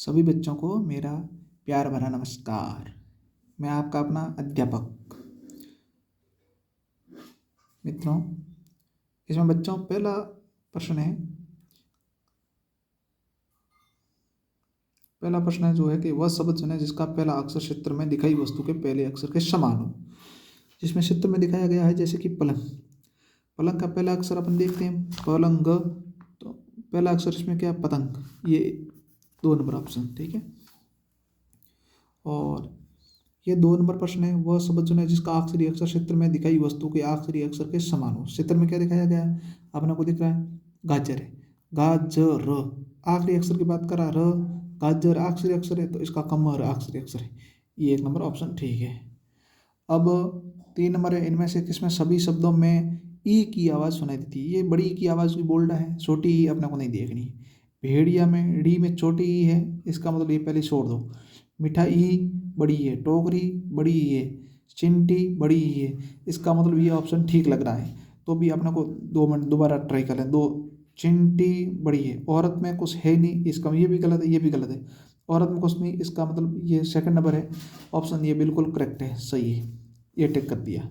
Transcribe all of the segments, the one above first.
सभी बच्चों को मेरा प्यार भरा नमस्कार। मैं आपका अपना अध्यापक। मित्रों, इसमें बच्चों पहला प्रश्न है जो है कि वह शब्द चुनें जिसका पहला अक्षर चित्र में दिखाई वस्तु के पहले अक्षर के समान हो। जिसमें चित्र में दिखाया गया है जैसे कि पलंग। पलंग का पहला अक्षर अपन देखते हैं पलंग, तो पहला अक्षर इसमें क्या है पतंग। ये 2 नंबर ऑप्शन, ठीक है। और ये 2 नंबर प्रश्न है वह शब्द चुनें जिसका आखिरी अक्षर चित्र में दिखाई वस्तु के आखिरी अक्षर के समान हो। चित्र में क्या दिखाया गया है, अपने को दिख रहा है गाजर है, गाजर आखिरी अक्षर की बात करा र, गाजर आखिरी अक्षर है तो इसका कमर आखिरी अक्षर है। ये 1 नंबर ऑप्शन ठीक है। अब 3 नंबर है, इनमें से किसमें सभी शब्दों में ई की आवाज़ सुनाई देती है। ये बड़ी ई की आवाज़ की बोल्ड है, छोटी ई अपने को नहीं देखनी। भेड़िया में डी में छोटी ई है, इसका मतलब ये पहले छोड़ दो। मिठाई बड़ी है, टोकरी बड़ी है, चिंटी बड़ी है, इसका मतलब ये ऑप्शन ठीक लग रहा है। तो भी अपने को 2 मिनट दोबारा ट्राई कर लें। दो चिंटी बड़ी है, औरत में कुछ है नहीं, इसका ये भी गलत है, ये भी गलत है। औरत में कुछ नहीं, इसका मतलब ये सेकंड नंबर है ऑप्शन, ये बिल्कुल करेक्ट है, सही है, ये टिक कर दिया।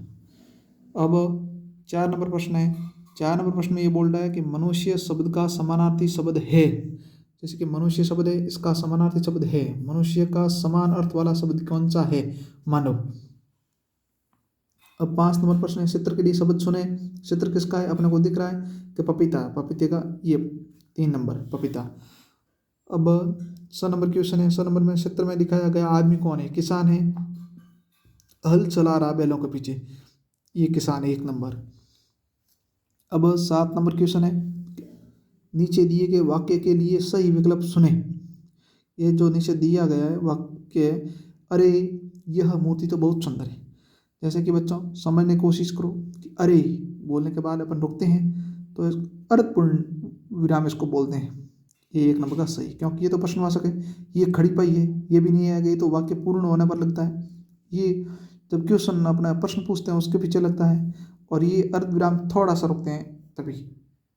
अब 4 नंबर प्रश्न है। 4 नंबर प्रश्न में ये बोल रहा है कि मनुष्य शब्द का समानार्थी शब्द है। जैसे कि मनुष्य शब्द है, इसका समानार्थी शब्द है। मनुष्य का समान अर्थ वाला शब्द कौन सा है, मानव। अब 5 नंबर प्रश्न है, चित्र के लिए शब्द सुने। चित्र किसका है, अपने को दिख रहा है कि पपीता, पपीते का ये 3 नंबर पपीता। अब 6 नंबर क्वेश्चन है। 6 नंबर में चित्र में दिखाया गया आदमी कौन है, किसान है, हल चला रहा बैलों के पीछे, ये किसान है 1 नंबर। अब 7 नंबर क्वेश्चन है, नीचे दिए गए वाक्य के लिए सही विकल्प सुने। ये जो नीचे दिया गया है वाक्य, अरे यह मोती तो बहुत सुंदर है। जैसे कि बच्चों समझने की कोशिश करो कि अरे बोलने के बाद अपन रुकते हैं तो अर्थपूर्ण विराम इसको बोलते हैं। ये 1 नंबर का सही, क्योंकि ये तो प्रश्नवाचक है, ये खड़ी पाई है, ये भी नहीं आ गई तो वाक्य पूर्ण होने पर लगता है। ये जब क्वेश्चन अपना प्रश्न पूछते हैं उसके पीछे लगता है, और ये अर्ध विराम थोड़ा सा रुकते हैं तभी।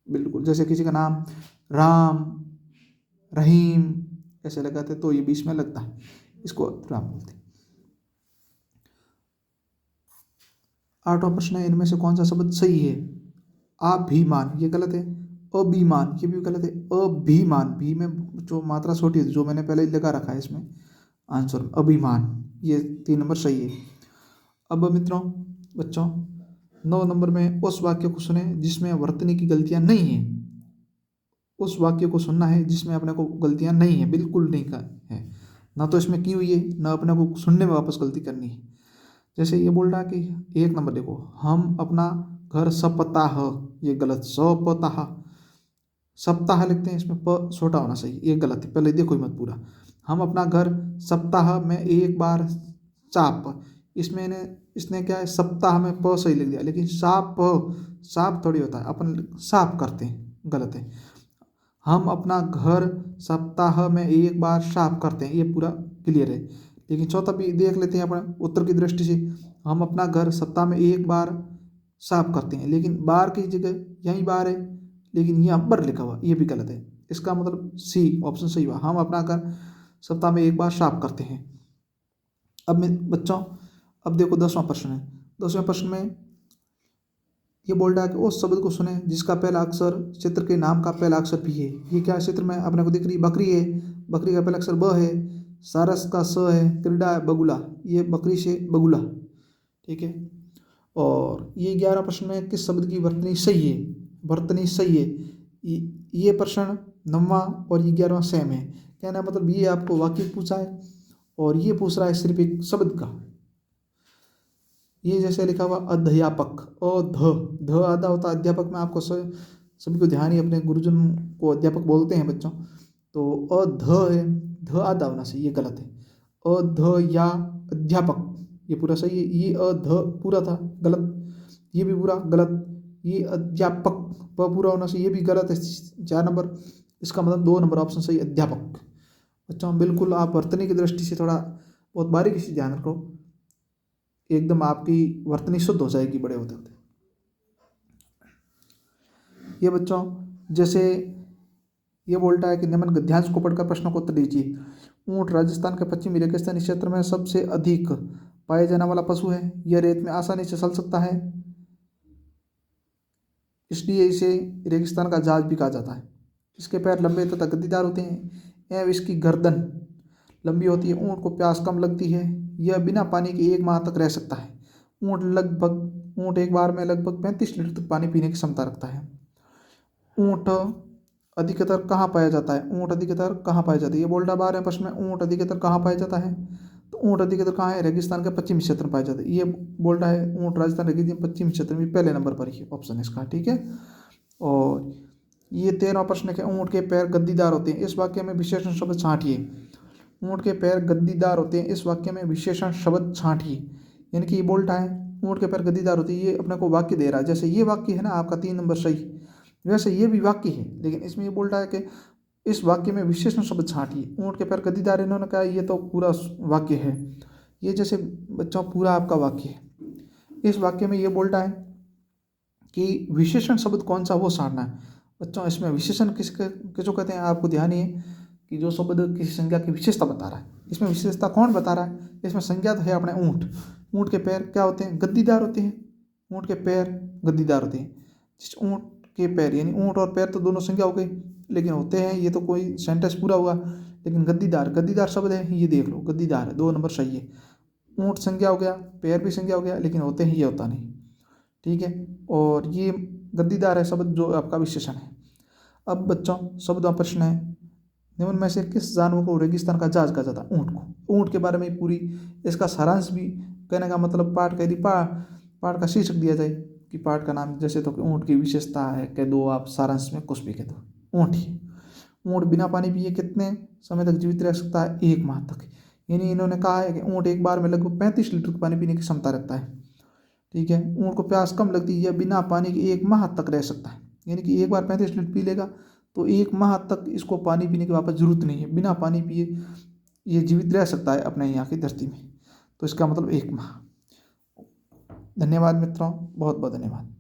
बिल्कुल जैसे किसी का नाम राम, रहीम ऐसे लगाते तो ये बीच में लगता है, इसको विराम बोलते हैं। 8वां प्रश्न है, इनमें से कौन सा शब्द सही है। अभिमान ये गलत है, अभिमान ये भी गलत है। अभिमान भी में जो मात्रा छोटी है, जो मैंने पहले ही लगा रखा है इसमें आंसर में, अभिमान, ये 3 नंबर सही है। अब मित्रों बच्चों 9 नंबर में उस वाक्य को सुने जिसमें वर्तनी की गलतियां नहीं है। उस वाक्य को सुनना है जिसमें अपने को गलतियां नहीं है, बिल्कुल नहीं का है, ना तो इसमें की हुई है ना अपने को सुनने में वापस गलती करनी है। जैसे ये बोल रहा है कि 1 नंबर देखो, हम अपना घर सप्ताह, ये गलत, सप्ताह सप्ताह लिखते हैं, इसमें प छोटा होना चाहिए, ये गलत है, पहले देखो ही मत पूरा। हम अपना घर सप्ताह में एक बार साफ, इसमें इसने क्या है सप्ताह में प सही लिख दिया, लेकिन साफ साफ थोड़ी होता है, अपन साफ करते हैं, गलत है। हम अपना घर सप्ताह में एक बार साफ करते हैं, ये पूरा क्लियर है। लेकिन चौथा भी देख लेते हैं अपन उत्तर की दृष्टि से, हम अपना घर सप्ताह में एक बार साफ करते हैं, लेकिन बार की जगह यहीं बार है, लेकिन यहाँ पर लिखा हुआ, ये भी गलत है। इसका मतलब सी ऑप्शन सही हुआ, हम अपना घर सप्ताह में एक बार साफ करते हैं। अब बच्चों अब देखो 10वां प्रश्न है। 10वें प्रश्न में ये बोल रहा है कि उस शब्द को सुने जिसका पहला अक्षर चित्र के नाम का पहला अक्षर भी है। ये क्या चित्र में अपने को दिख रही, बकरी है, बकरी का पहला अक्षर ब है, सारस का स है, क्रीड़ा है बगुला, ये बकरी से बगुला, ठीक है। और ये 11 प्रश्न में किस शब्द की वर्तनी सही है, वर्तनी सही है। ये प्रश्न 9वां और ये 11वां सेम है। कहना मतलब ये आपको वाक्य पूछा है और ये पूछ रहा है सिर्फ एक शब्द का। ये जैसे लिखा हुआ अध्यापक, ध आधा होता है अध्यापक में, आपको सभी को ध्यान ही, अपने गुरुजन को अध्यापक बोलते हैं बच्चों, तो अध है, ध आधा होना चाहिए, ये गलत है। अध या अध्यापक ये पूरा सही है, ये अध पूरा था गलत, ये भी पूरा गलत। ये अध्यापक प पूरा होना चाहिए, ये भी गलत है 4 नंबर, इसका मतलब 2 नंबर ऑप्शन सही अध्यापक। बच्चों बिल्कुल आप वर्तनी की दृष्टि से थोड़ा बहुत बारीकी से ध्यान रखो, एकदम आपकी वर्तनी शुद्ध हो जाएगी बड़े होते होते। ये बच्चों जैसे ये बोलता है कि निम्न गद्यांश को पढ़कर प्रश्नों को उत्तर दीजिए। ऊंट राजस्थान के पश्चिमी रेगिस्तानी क्षेत्र में सबसे अधिक पाया जाने वाला पशु है। यह रेत में आसानी से चल सकता है, इसलिए इसे रेगिस्तान का जहाज भी कहा जाता है। इसके पैर लंबे तथा गद्दीदार होते हैं एवं इसकी गर्दन लंबी होती है। ऊंट को प्यास कम लगती है। यह बिना पानी के 1 माह तक रह सकता है। ऊंट एक बार में लगभग 35 लीटर तक पानी पीने की क्षमता रखता है। ऊंट अधिकतर कहाँ पाया जाता है? ऊंट अधिकतर कहाँ पाया जाता है? ये बोल्टा बार है प्रश्न में, ऊंट अधिकतर कहाँ पाया जाता है? तो ऊंट अधिकतर कहाँ है? रेगिस्तान के पश्चिमी क्षेत्र में पाया जाता है। ये बोल्टा है ऊंट राजस्थान रेगिस्तान पश्चिमी क्षेत्र में पहले नंबर पर ही ऑप्शन इसका, ठीक है। और ये 13वां प्रश्न है, ऊंट के पैर गद्दीदार होते हैं, इस वाक्य में विशेषण शब्द छांटिए। ऊंट के पैर गद्दीदार होते हैं, इस वाक्य में विशेषण शब्द छांटिए। यानी कि ये बोल्टा है ऊंट के पैर गद्दीदार होते हैं, ये अपने को वाक्य दे रहा है। जैसे ये वाक्य है ना आपका 3 नंबर सही, वैसे ये भी वाक्य है, लेकिन इसमें ये बोल रहा है कि इस वाक्य में विशेषण शब्द छांटिए। ऊंट के पैर गद्दीदार, इन्होंने कहा ये तो पूरा वाक्य है, ये जैसे बच्चों पूरा आपका वाक्य है। इस वाक्य में ये बोलता है कि विशेषण शब्द कौन सा वो छांटना है। बच्चों इसमें विशेषण किसको कहते हैं आपको ध्यान ही है कि जो शब्द किसी संज्ञा की विशेषता बता रहा है। इसमें विशेषता कौन बता रहा है? इसमें संज्ञा तो है अपने ऊंट। ऊंट के पैर क्या होते हैं? गद्दीदार होते हैं। ऊंट के पैर गद्दीदार होते हैं। जिस ऊंट के पैर, यानी ऊंट और पैर तो दोनों संज्ञा हो गई, लेकिन होते हैं ये तो कोई सेंटेंस पूरा हुआ। लेकिन गद्दीदार शब्द है, ये देख लो गद्दीदार है, 2 नंबर सही है। ऊंट संज्ञा हो गया, पैर भी संज्ञा हो गया, लेकिन होते हैं ये होता नहीं, ठीक है। और ये गद्दीदार है शब्द जो आपका विशेषण है। अब बच्चों शब्द प्रश्न है, निम्न में से किस जानवर को रेगिस्तान का जहाज कहा जाता है? ऊंट को। ऊंट के बारे में पूरी इसका सारांश भी कहने का मतलब पाठ कह दी, पाठ का शीर्षक दिया जाए कि पाठ का नाम जैसे तो ऊंट की विशेषता है कह दो, आप सारांश में कुछ भी कह दो। ऊंट ही, ऊंट बिना पानी पिए कितने समय तक जीवित रह सकता है? 1 माह तक। यानी इन्होंने कहा है कि ऊंट एक बार में लगभग 35 लीटर पानी पीने की क्षमता रखता है, ठीक है। ऊंट को प्यास कम लगती है, यह बिना पानी के 1 माह तक रह सकता है। यानी कि एक बार 35 लीटर पी लेगा तो 1 माह तक इसको पानी पीने की वापस जरूरत नहीं है, बिना पानी पिए ये जीवित रह सकता है अपने यहाँ की धरती में। तो इसका मतलब 1 माह। धन्यवाद मित्रों, बहुत बहुत धन्यवाद।